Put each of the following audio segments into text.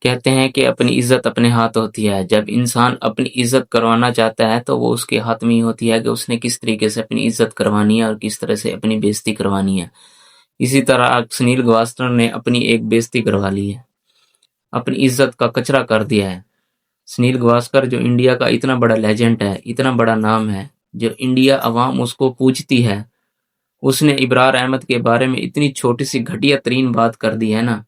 کہتے ہیں کہ اپنی عزت اپنے ہاتھ ہوتی ہے. جب انسان اپنی عزت کروانا چاہتا ہے تو وہ اس کے ہاتھ میں ہی ہوتی ہے کہ اس نے کس طریقے سے اپنی عزت کروانی ہے اور کس طرح سے اپنی بےزتی کروانی ہے. اسی طرح سنیل گواسکر نے اپنی ایک بےزتی کروا لی ہے، اپنی عزت کا کچرا کر دیا ہے. سنیل گواسکر جو انڈیا کا اتنا بڑا لیجنڈ ہے، اتنا بڑا نام ہے، جو انڈیا عوام اس کو پوجتی ہے، اس نے ابرار احمد کے بارے میں اتنی چھوٹی سی گھٹیا ترین بات کر دی ہے نا،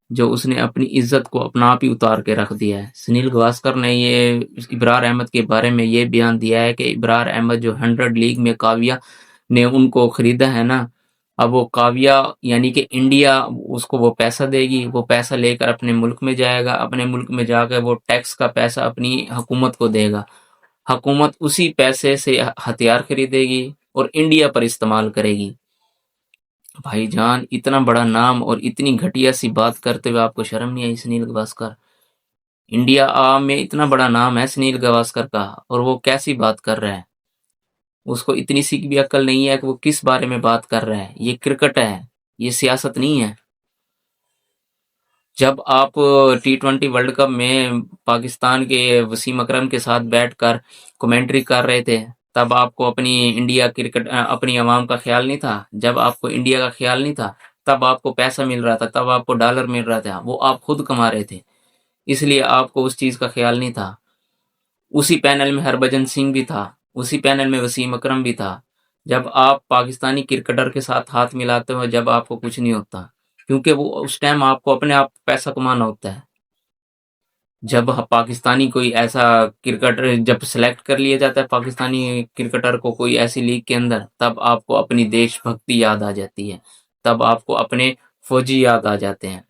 جو اس نے اپنی عزت کو اپنا آپ ہی اتار کے رکھ دیا ہے. سنیل گواسکر نے یہ ابرار احمد کے بارے میں یہ بیان دیا ہے کہ ابرار احمد جو 100 لیگ میں کاویہ نے ان کو خریدا ہے نا، اب وہ کاویہ یعنی کہ انڈیا اس کو وہ پیسہ دے گی، وہ پیسہ لے کر اپنے ملک میں جائے گا، اپنے ملک میں جا کر وہ ٹیکس کا پیسہ اپنی حکومت کو دے گا، حکومت اسی پیسے سے ہتھیار خریدے گی اور انڈیا پر استعمال کرے گی. بھائی جان، اتنا بڑا نام اور اتنی گھٹیا سی بات کرتے ہوئے آپ کو شرم نہیں آئی؟ سنیل گواسکر، انڈیا عوام میں اتنا بڑا نام ہے سنیل گواسکر کا، اور وہ کیسی بات کر رہا ہے؟ اس کو اتنی سی بھی عقل نہیں ہے کہ وہ کس بارے میں بات کر رہا ہے. یہ کرکٹ ہے، یہ سیاست نہیں ہے. جب آپ T20 ورلڈ کپ میں پاکستان کے وسیم اکرم کے ساتھ بیٹھ کر کمنٹری کر رہے تھے، تب آپ کو اپنی انڈیا کرکٹ اپنی عوام کا خیال نہیں تھا؟ جب آپ کو انڈیا کا خیال نہیں تھا، تب آپ کو پیسہ مل رہا تھا، تب آپ کو ڈالر مل رہا تھا، وہ آپ خود کما رہے تھے، اس لیے آپ کو اس چیز کا خیال نہیں تھا. اسی پینل میں ہربھجن سنگھ بھی تھا، اسی پینل میں وسیم اکرم بھی تھا. جب آپ پاکستانی کرکٹر کے ساتھ ہاتھ ملاتے ہو، جب آپ کو کچھ نہیں ہوتا، کیونکہ وہ اس ٹائم آپ کو اپنے آپ پیسہ کمانا ہوتا ہے. جب پاکستانی کوئی ایسا کرکٹر جب سلیکٹ کر لیا جاتا ہے پاکستانی کرکٹر کو کوئی ایسی لیگ کے اندر، تب آپ کو اپنی دیش بھکتی یاد آ جاتی ہے، تب آپ کو اپنے فوجی یاد آ جاتے ہیں.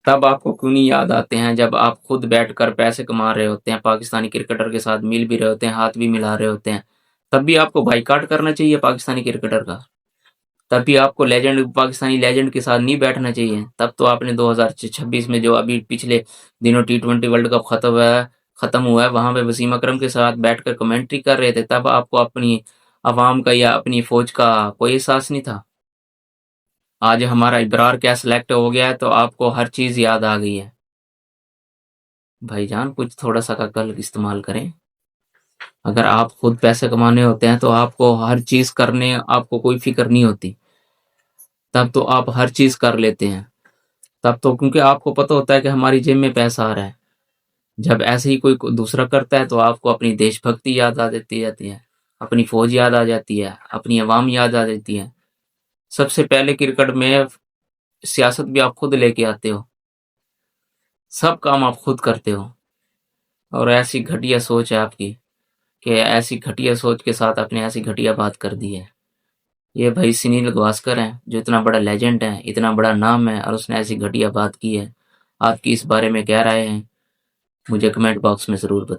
تب آپ کو کیوں نہیں یاد آتے ہیں جب آپ خود بیٹھ کر پیسے کما رہے ہوتے ہیں، پاکستانی کرکٹر کے ساتھ مل بھی رہے ہوتے ہیں، ہاتھ بھی ملا رہے ہوتے ہیں؟ تب بھی آپ کو بائیکاٹ کرنا چاہیے پاکستانی کرکٹر کا، تب بھی آپ کو پاکستانی لیجنڈ کے ساتھ نہیں بیٹھنا چاہیے. تب تو آپ نے 2026 میں جو ابھی پچھلے دنوں T20 ورلڈ کپ ختم ہوا ہے، وہاں پہ وسیم اکرم کے ساتھ بیٹھ کر کمنٹری کر رہے تھے، تب آپ کو اپنی عوام کا یا اپنی فوج کا کوئی احساس نہیں تھا. آج ہمارا ابرار کیا سلیکٹ ہو گیا ہے تو آپ کو ہر چیز یاد آ گئی ہے. بھائی جان، کچھ تھوڑا سا عقل استعمال کریں. اگر آپ خود پیسے کمانے ہوتے ہیں تو آپ کو ہر چیز کرنے، آپ کو کوئی فکر نہیں ہوتی، تب تو آپ ہر چیز کر لیتے ہیں. تب تو کیونکہ آپ کو پتہ ہوتا ہے کہ ہماری جیب میں پیسہ آ رہا ہے. جب ایسے ہی کوئی دوسرا کرتا ہے تو آپ کو اپنی دیش بھکتی یاد آ جاتی ہے، اپنی فوج یاد آ جاتی ہے، اپنی عوام یاد آ جاتی ہے. سب سے پہلے کرکٹ میں سیاست بھی آپ خود لے کے آتے ہو، سب کام آپ خود کرتے ہو، اور ایسی گھٹیا سوچ ہے آپ کی کہ ایسی گھٹیا سوچ کے ساتھ آپ نے ایسی گھٹیا بات کر دی ہے. یہ بھائی سنیل گواسکر ہیں، جو اتنا بڑا لیجنڈ ہے، اتنا بڑا نام ہے، اور اس نے ایسی گھٹیا بات کی ہے. آپ کی اس بارے میں کیا رائے ہیں؟ مجھے کمنٹ باکس میں ضرور بتائیں.